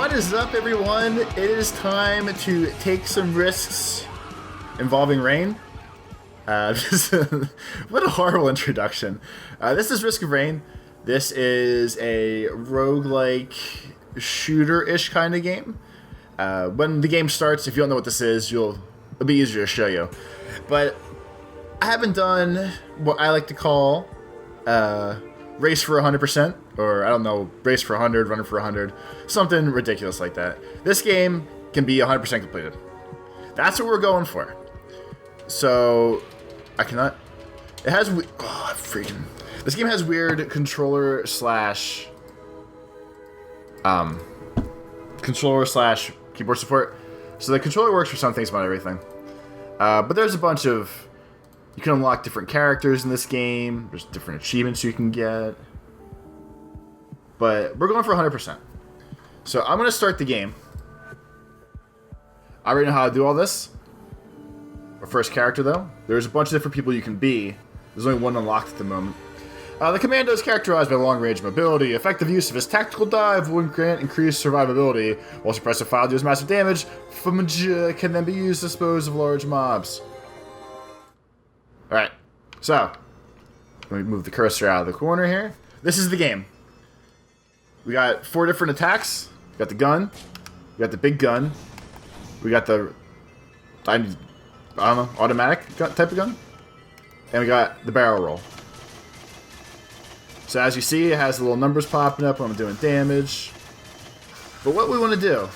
What is up, everyone? It is time to take some risks involving rain. What a horrible introduction. This is Risk of Rain. This is a roguelike shooter-ish kind of game. When the game starts, if you don't know what this is, it'll be easier to show you. But I haven't done what I like to call race for 100%, or I don't know, race for 100, runner for 100, something ridiculous like that. This game can be 100% completed. That's what we're going for. So, I cannot... It has... Oh, freaking... This game has weird controller slash keyboard support. So the controller works for some things, not everything. But there's a bunch of... You can unlock different characters in this game. There's different achievements you can get. But we're going for 100%. So I'm going to start the game. I already know how to do all this. Our first character, though. There's a bunch of different people you can be. There's only one unlocked at the moment. The commando is characterized by long-range mobility. Effective use of his tactical dive will grant increased survivability, while suppressive file deals massive damage. Can then be used to dispose of large mobs. Alright, so, let me move the cursor out of the corner here. This is the game. We got 4 different attacks. We got the gun. We got the big gun. We got the, I don't know, automatic type of gun. And we got the barrel roll. So as you see, it has the little numbers popping up when I'm doing damage. But what we want to do,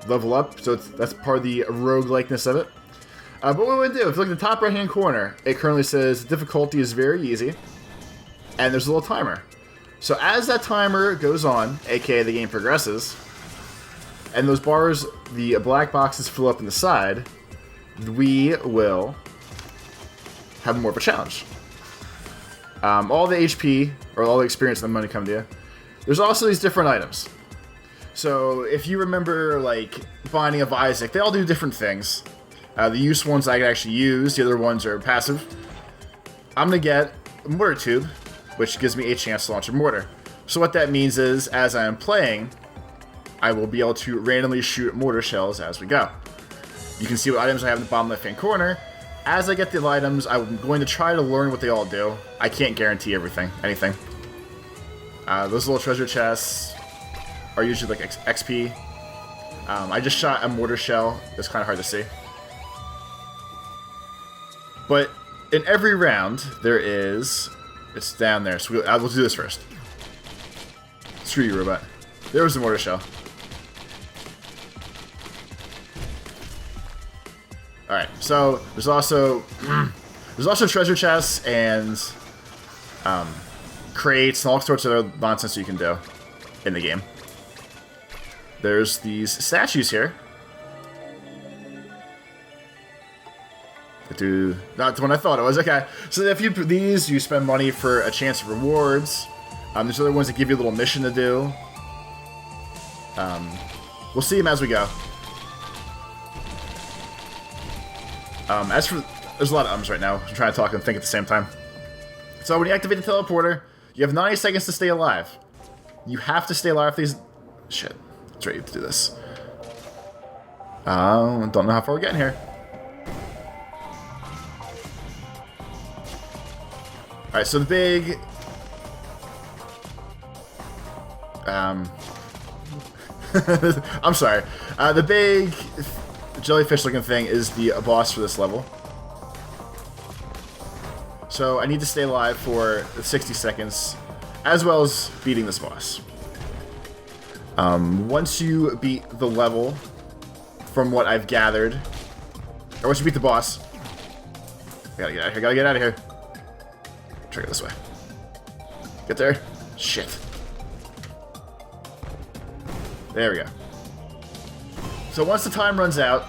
level up, so that's part of the roguelikeness of it. But what we want to do, if you look at the top right hand corner, it currently says difficulty is very easy. And there's a little timer. So as that timer goes on, aka the game progresses, and those bars, the black boxes fill up in the side, we will have more of a challenge. All the HP, or all the experience and the money come to you. There's also these different items. So if you remember, like, Binding of Isaac, they all do different things. The use ones I can actually use, the other ones are passive. I'm going to get a mortar tube, which gives me a chance to launch a mortar. So what that means is, as I am playing, I will be able to randomly shoot mortar shells as we go. You can see what items I have in the bottom left-hand corner. As I get the items, I'm going to try to learn what they all do. I can't guarantee anything. Those little treasure chests are usually like XP. I just shot a mortar shell. It's kind of hard to see. But in every round, there is... It's down there, so we'll do this first. Screw you, robot. There was the mortar shell. Alright, so there's also treasure chests and crates and all sorts of other nonsense you can do in the game. There's these statues here. Not the one I thought it was. Okay, so if you put these, you spend money for a chance of rewards. There's other ones that give you a little mission to do. We'll see them as we go. There's a lot of ums right now. I'm trying to talk and think at the same time. So when you activate the teleporter, you have 90 seconds to stay alive. You have to stay alive for these... Shit. That's right, you have to do this. Don't know how far we're getting here. Alright, so the big... I'm sorry. The big jellyfish-looking thing is the boss for this level. So I need to stay alive for 60 seconds, as well as beating this boss. Once you beat the level, from what I've gathered, or once you beat the boss, gotta get out of here. Try to go this way. Get there. Shit. There we go. So once the time runs out,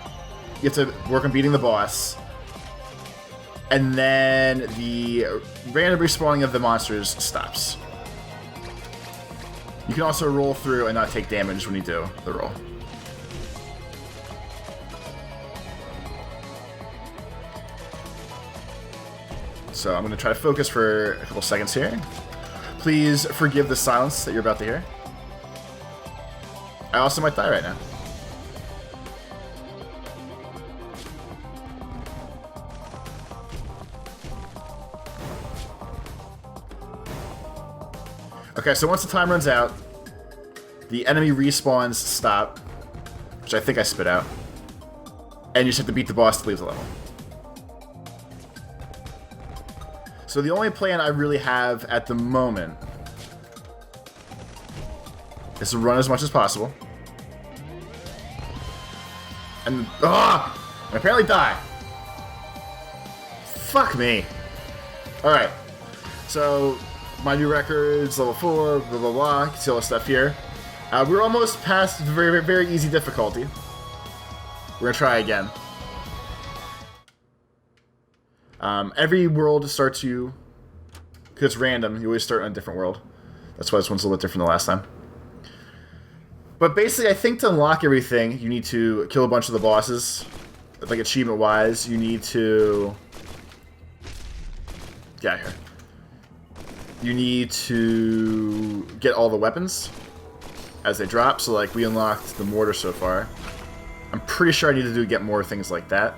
you have to work on beating the boss. And then the random respawning of the monsters stops. You can also roll through and not take damage when you do the roll. So I'm going to try to focus for a couple seconds here. Please forgive the silence that you're about to hear. I also might die right now. Okay, so once the time runs out, the enemy respawns stop, which I think I spit out, and you just have to beat the boss to leave the level. So the only plan I really have at the moment is to run as much as possible. And, and apparently die. Fuck me. Alright, so my new records, level 4, blah blah blah, you can see all the stuff here. We're almost past very, very easy difficulty. We're gonna try again. Every world starts you, because it's random, you always start on a different world. That's why this one's a little bit different than the last time. But basically, I think to unlock everything, you need to kill a bunch of the bosses. Like, achievement-wise, you need to... Get out of here. You need to get all the weapons as they drop. So, like, we unlocked the mortar so far. I'm pretty sure I need to get more things like that.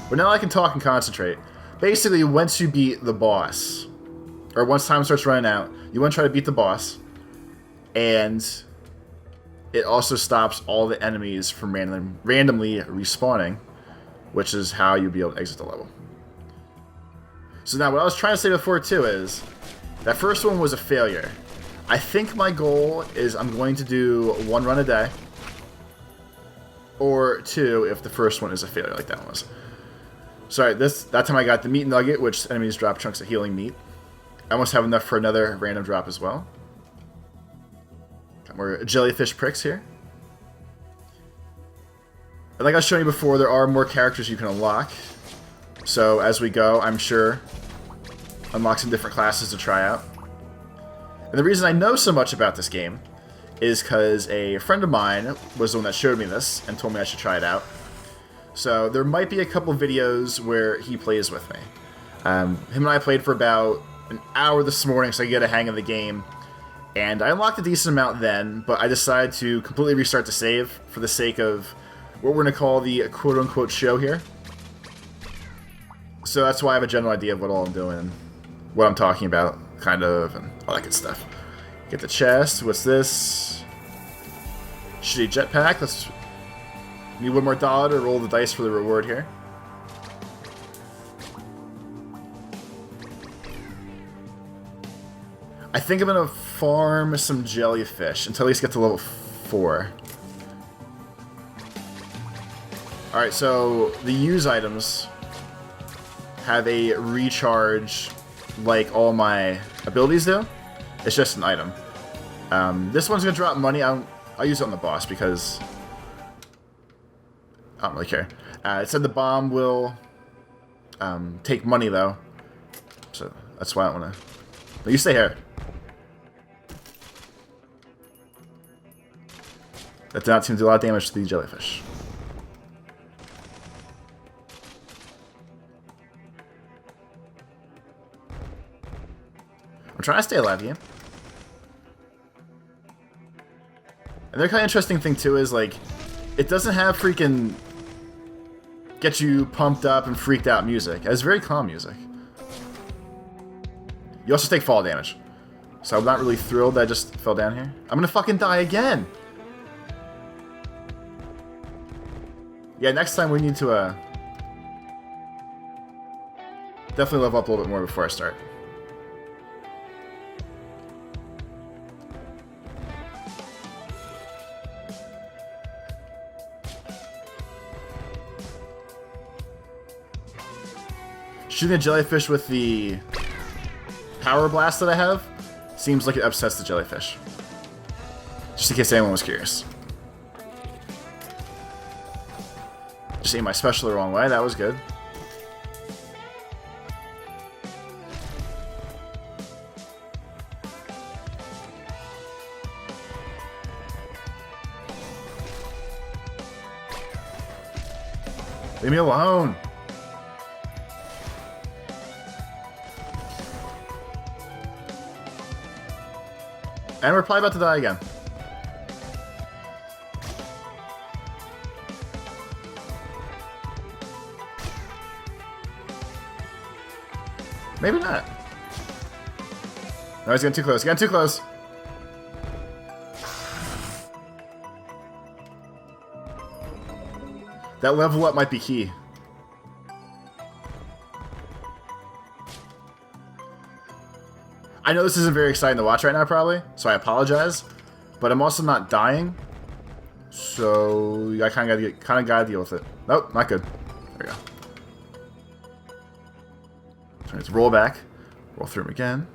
But now I can talk and concentrate. Basically, once you beat the boss, or once time starts running out, you want to try to beat the boss, and it also stops all the enemies from randomly respawning, which is how you'll be able to exit the level. So now, what I was trying to say before, too, is that first one was a failure. I think my goal is I'm going to do 1 run a day, or 2 if the first one is a failure, like that one was. Sorry, that time I got the meat nugget, which enemies drop chunks of healing meat. I almost have enough for another random drop as well. Got more jellyfish pricks here. And like I was showing you before, there are more characters you can unlock. So as we go, I'm sure unlock some different classes to try out. And the reason I know so much about this game is because a friend of mine was the one that showed me this and told me I should try it out. So there might be a couple videos where he plays with me. Him and I played for about an hour this morning so I could get a hang of the game. And I unlocked a decent amount then, but I decided to completely restart the save for the sake of what we're going to call the quote-unquote show here. So that's why I have a general idea of what all I'm doing, what I'm talking about, kind of, and all that good stuff. Get the chest. What's this? Shitty jetpack. Let's need $1 more to roll the dice for the reward here. I think I'm gonna farm some jellyfish until at least get to level 4. Alright, so the use items have a recharge like all my abilities do. It's just an item. This one's gonna drop money. I'll use it on the boss because I don't really care. It said the bomb will take money though, so that's why I don't wanna. No, you stay here. That did not seem to do a lot of damage to the jellyfish. I'm trying to stay alive here. And the kind of interesting thing too is like, it doesn't have freaking get you pumped up and freaked out music. It's very calm music. You also take fall damage. So I'm not really thrilled that I just fell down here. I'm gonna fucking die again! Yeah, next time we need to definitely level up a little bit more before I start. Shooting a jellyfish with the power blast that I have seems like it upsets the jellyfish. Just in case anyone was curious. Just aimed my special the wrong way, that was good. Leave me alone! And we're probably about to die again. Maybe not. No, he's getting too close. Getting too close. That level up might be key. I know this isn't very exciting to watch right now, probably, so I apologize. But I'm also not dying, so I kind of gotta deal with it. Nope, not good. There we go. So let's roll back, roll through him again.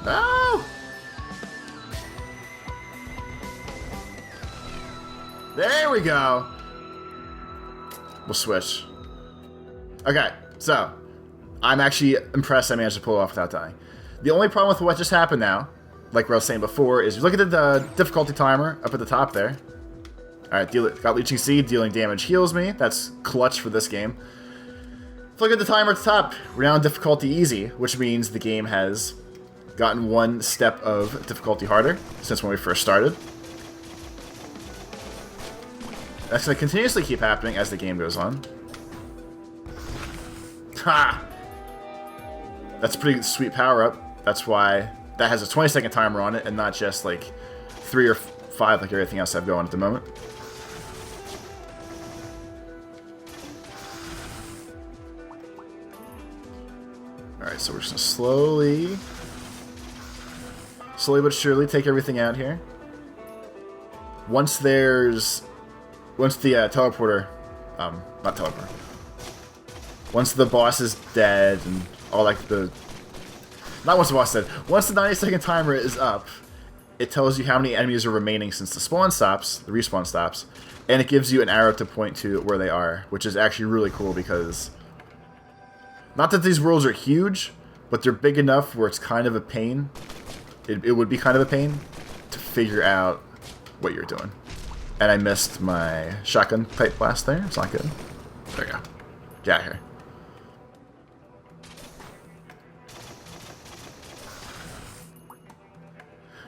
No! There we go. We'll switch. Okay, so I'm actually impressed I managed to pull it off without dying. The only problem with what just happened now, like what I was saying before, is you look at the difficulty timer up at the top there. Alright, got Leeching Seed, dealing damage heals me. That's clutch for this game. If you look at the timer at the top, we're now on difficulty easy, which means the game has gotten one step of difficulty harder since when we first started. That's going to continuously keep happening as the game goes on. Ha! That's a pretty sweet power-up. That's why that has a 20-second timer on it and not just like 3 or 5 like everything else I've going at the moment. Alright, so we're just going to slowly but surely take everything out here. Once the teleporter, not teleporter, once the boss is dead and all like not once the boss is dead, once the 90-second timer is up, it tells you how many enemies are remaining since the respawn stops, and it gives you an arrow to point to where they are, which is actually really cool because, not that these worlds are huge, but they're big enough where it's kind of a pain. It would be kind of a pain to figure out what you're doing. And I missed my shotgun type blast there. It's not good. There we go. Get out of here.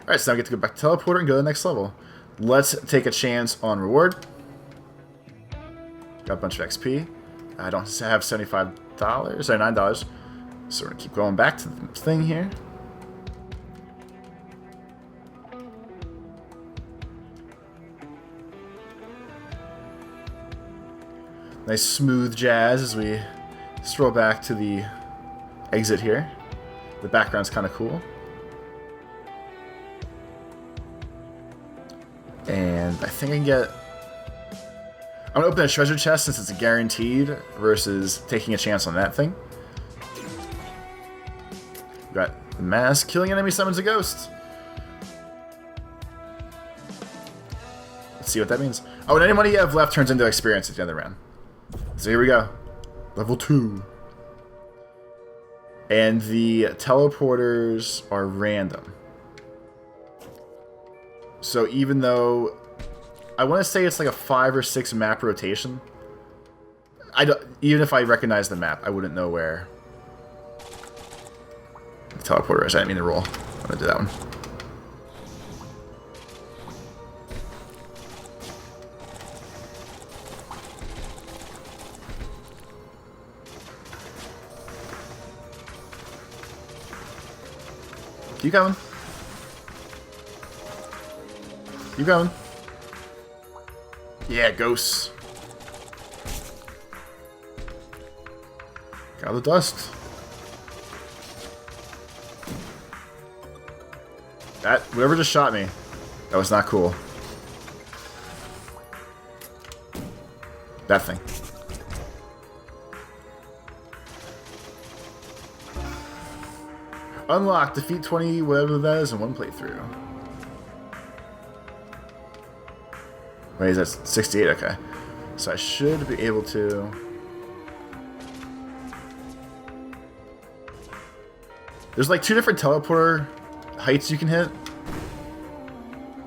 Alright, so now I get to go back to teleporter and go to the next level. Let's take a chance on reward. Got a bunch of XP. I don't have $75, sorry, $9. So we're going to keep going back to the thing here. Nice smooth jazz as we stroll back to the exit here. The background's kind of cool. And I think I can get... I'm going to open a treasure chest since it's guaranteed versus taking a chance on that thing. Got the mask. Killing enemy summons a ghost. Let's see what that means. Oh, and any money you have left turns into experience at the end of the round. So here we go. Level 2. And the teleporters are random. So even though I want to say it's like a 5 or 6 map rotation, even if I recognize the map, I wouldn't know where the teleporter is. I didn't mean to roll. I'm going to do that one. Keep going. Keep going. Yeah, ghosts. Got the dust. Whoever just shot me, that was not cool. That thing. Unlock, defeat 20 whatever that is in one playthrough. Wait, is that 68? Okay. So I should be able to... There's like 2 different teleporter heights you can hit.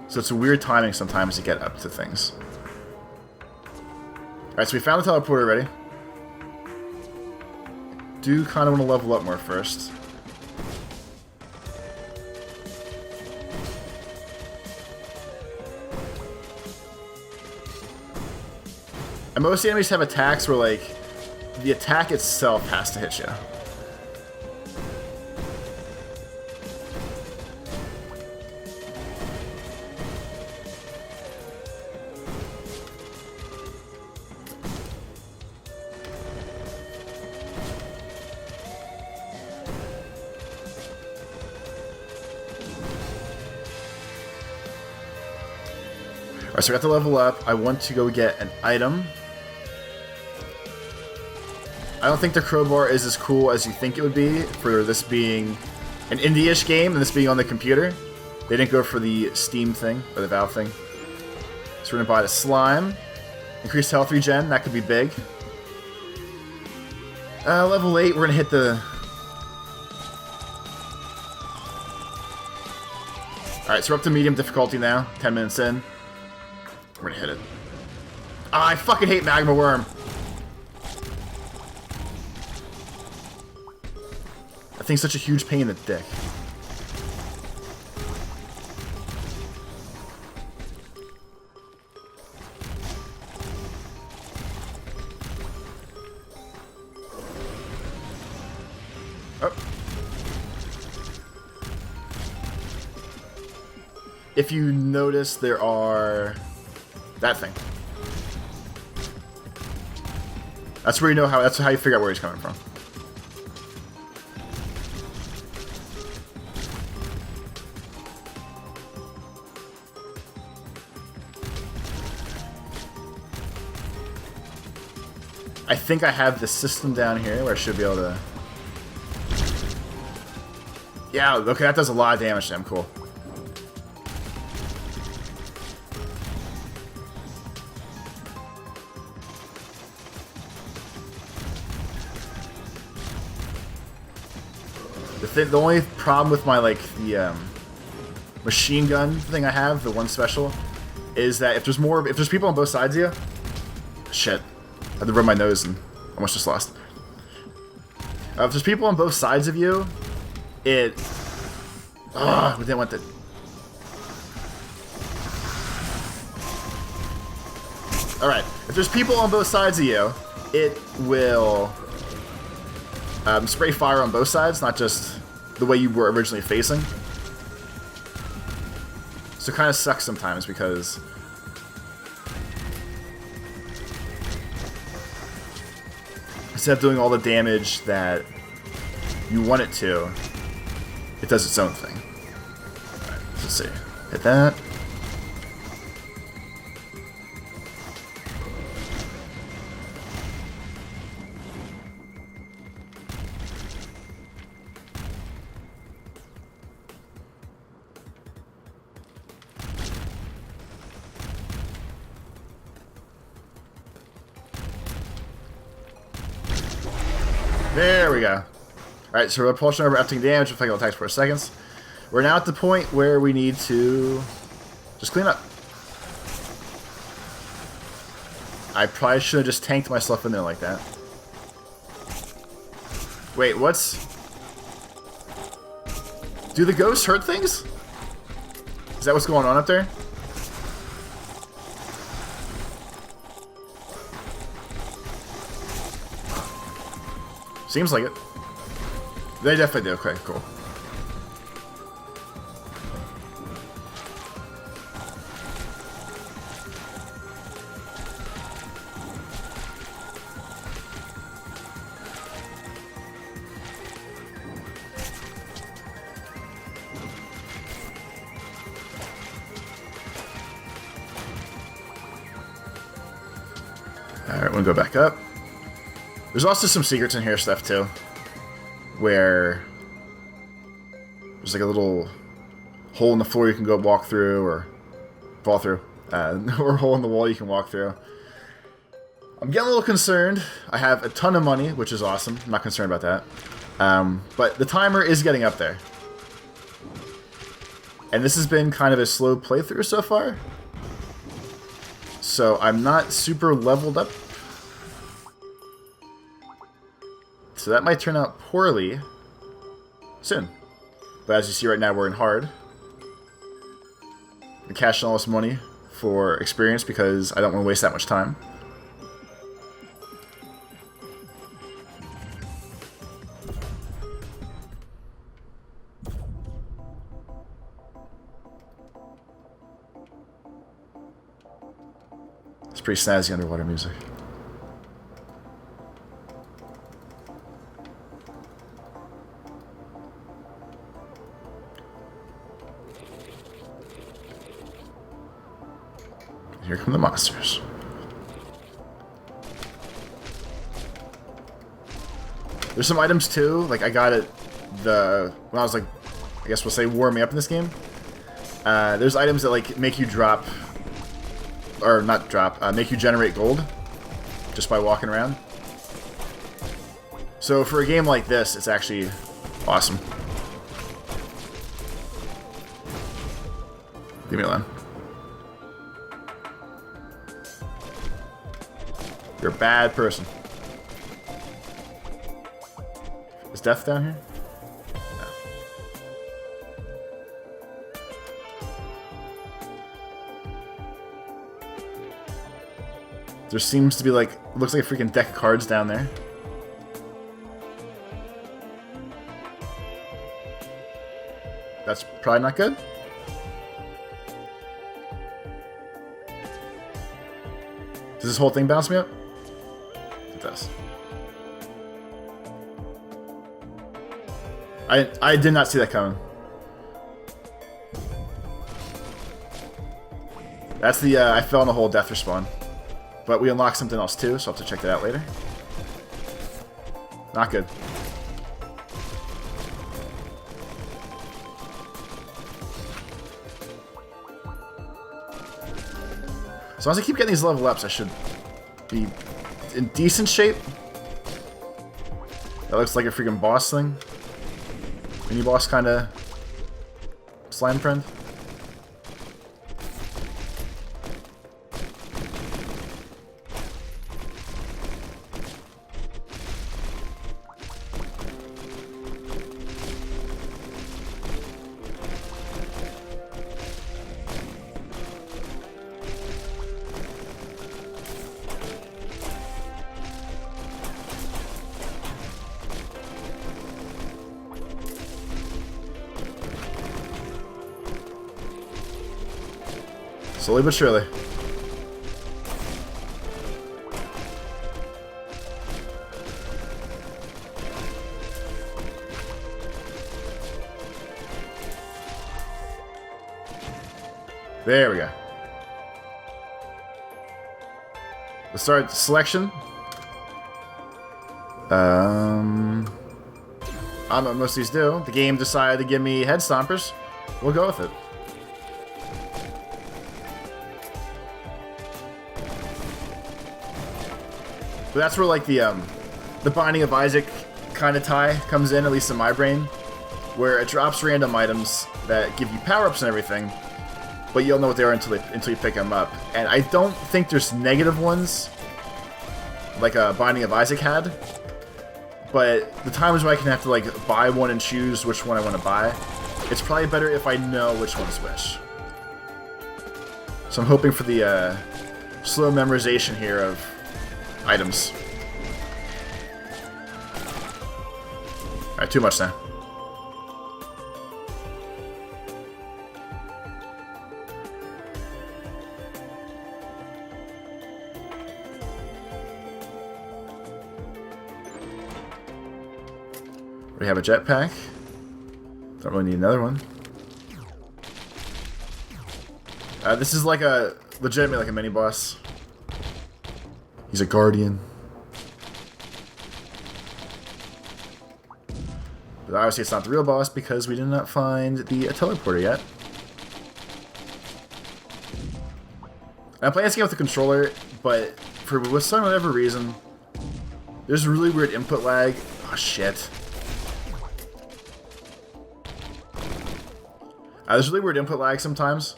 So it's a weird timing sometimes to get up to things. Alright, so we found the teleporter already. do kind of want to level up more first. And most enemies have attacks where, like, the attack itself has to hit you. Alright, so we got to level up. I want to go get an item. I don't think the crowbar is as cool as you think it would be for this being an indie-ish game and this being on the computer. They didn't go for the Steam thing, or the Valve thing. So we're going to buy the slime. Increased health regen, that could be big. Level 8, we're going to hit the... Alright, so we're up to medium difficulty now, 10 minutes in. We're gonna hit it. Ah, I fucking hate Magma Worm. That thing's such a huge pain in the dick. Oh. If you notice, there are... that thing. That's where you know how. That's how you figure out where he's coming from. I think I have the system down here where I should be able to. Yeah. Okay, that does a lot of damage to him. Cool. The only problem with my, like, the machine gun thing I have, the one special, is that if there's people on both sides of you, shit, I had to rub my nose and almost just lost. If there's people on both sides of you, we didn't want to. All right, if there's people on both sides of you, it will spray fire on both sides, not just the way you were originally facing. So it kind of sucks sometimes because instead of doing all the damage that you want it to, it does its own thing. Alright, let's see. Hit that. There we go. Alright, so repulsion over uptaking damage, reflecting attacks for seconds. We're now at the point where we need to just clean up. I probably should have just tanked myself in there like that. Wait, what's... Do the ghosts hurt things? Is that what's going on up there? Seems like it. They definitely do. Okay, cool. Alright, we're gonna go back up. There's also some secrets in here stuff too, where there's like a little hole in the floor you can go walk through or fall through, or a hole in the wall you can walk through. I'm getting a little concerned. I have a ton of money, which is awesome. I'm not concerned about that. But the timer is getting up there. And this has been kind of a slow playthrough so far. So I'm not super leveled up So that might turn out poorly soon. But as you see right now, we're in hard. I'm cashing all this money for experience because I don't want to waste that much time. It's pretty snazzy underwater music. Here come the monsters. There's some items too, like I got it when I was like, I guess we'll say warming up in this game. There's items that like make you drop, or not drop, make you generate gold just by walking around. So for a game like this, it's actually awesome. Leave me alone. You're a bad person. Is death down here? No. There seems to be like, looks like a freaking deck of cards down there. That's probably not good. Does this whole thing bounce me up? It does. I did not see that coming. That's the, I fell in a hole death respawn. But we unlocked something else too, so I'll have to check that out later. Not good. So as I keep getting these level ups, I should be in decent shape. That looks like a freaking boss thing. Mini boss kind of slime friend. Slowly but surely. There we go. Let's start selection. I don't know what most of these do. The game decided to give me head stompers. We'll go with it. But that's where like the Binding of Isaac kind of tie comes in, at least in my brain, where it drops random items that give you power-ups and everything, but you don't know what they are until you pick them up. And I don't think there's negative ones like a Binding of Isaac had, but the times where I can have to like buy one and choose which one I want to buy, it's probably better if I know which one's which. So I'm hoping for the slow memorization here of items. Alright, too much now. We have a jetpack. Don't really need another one. This is like a legitimately like a mini boss. He's a guardian. But obviously it's not the real boss because we did not find the teleporter yet. And I'm playing this game with the controller, but for some whatever reason, there's really weird input lag. Oh shit. There's really weird input lag sometimes.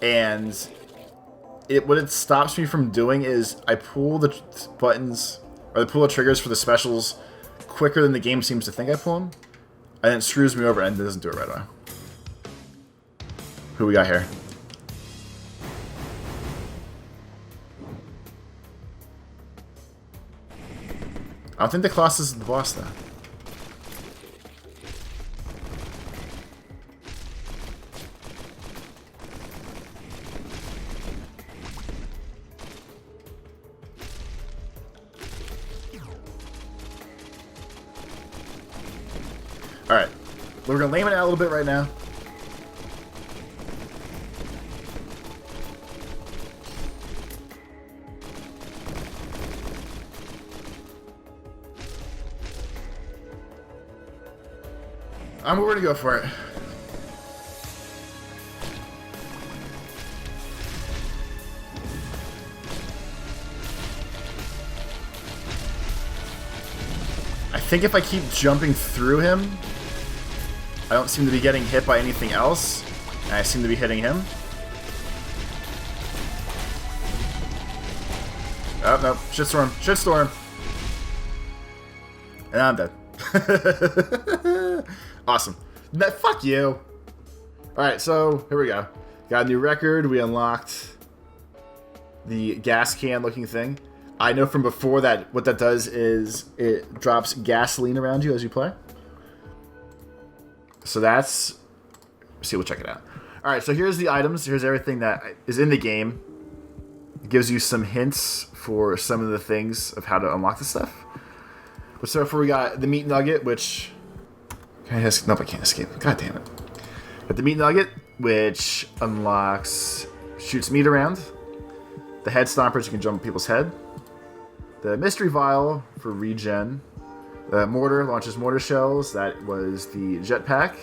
And what it stops me from doing is I pull the buttons, or I pull the triggers for the specials quicker than the game seems to think I pull him. And it screws me over and doesn't do it right away. Who we got here? I don't think the Colossus is the boss, though. Alright. We're going to lame it out a little bit right now. We're going to go for it. I think if I keep jumping through him, I don't seem to be getting hit by anything else, and I seem to be hitting him. Oh, no. Shitstorm. Shitstorm. And I'm dead. Awesome. Fuck you. Alright, so here we go. Got a new record. We unlocked the gas can looking thing. I know from before that what that does is it drops gasoline around you as you play. So that's... see, we'll check it out. Alright, so here's the items. Here's everything that is in the game. It gives you some hints for some of the things of how to unlock the stuff. But so far we got the meat nugget, which... nope, I can't escape. God damn it. Got the meat nugget, which unlocks... shoots meat around. The head stompers, you can jump on people's head. The mystery vial for regen. The mortar launches mortar shells. That was the jetpack.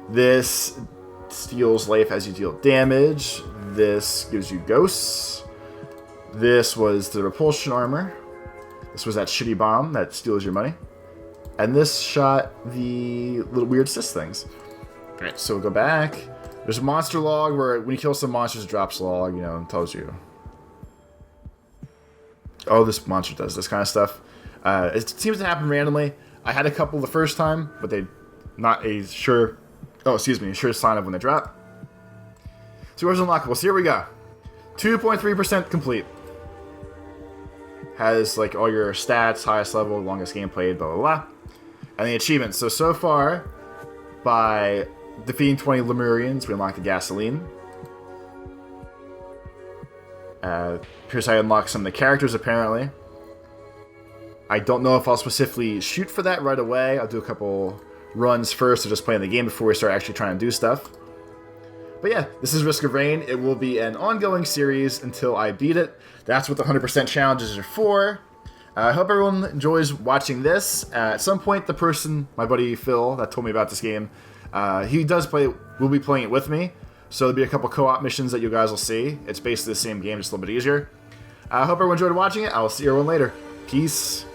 This steals life as you deal damage. This gives you ghosts. This was the repulsion armor. This was that shitty bomb that steals your money. And this shot the little weird cyst things. Alright, so we'll go back. There's a monster log where when you kill some monsters, it drops a log, you know, and tells you. Oh, this monster does this kind of stuff. It seems to happen randomly. I had a couple the first time, but they not a sure... oh, excuse me, a sure sign of when they drop. So where's unlockable? So here we go. 2.3% complete. Has like all your stats, highest level, longest game played, blah, blah, blah. And the achievements. So far, by defeating 20 Lemurians, we unlock the gasoline. Here's how I unlock some of the characters, apparently. I don't know if I'll specifically shoot for that right away. I'll do a couple runs first to just playing the game before we start actually trying to do stuff. But yeah, this is Risk of Rain. It will be an ongoing series until I beat it. That's what the 100% challenges are for. I hope everyone enjoys watching this. At some point, the person, my buddy Phil, that told me about this game, he does play, will be playing it with me. So there'll be a couple co-op missions that you guys will see. It's basically the same game, just a little bit easier. I hope everyone enjoyed watching it. I'll see everyone later. Peace.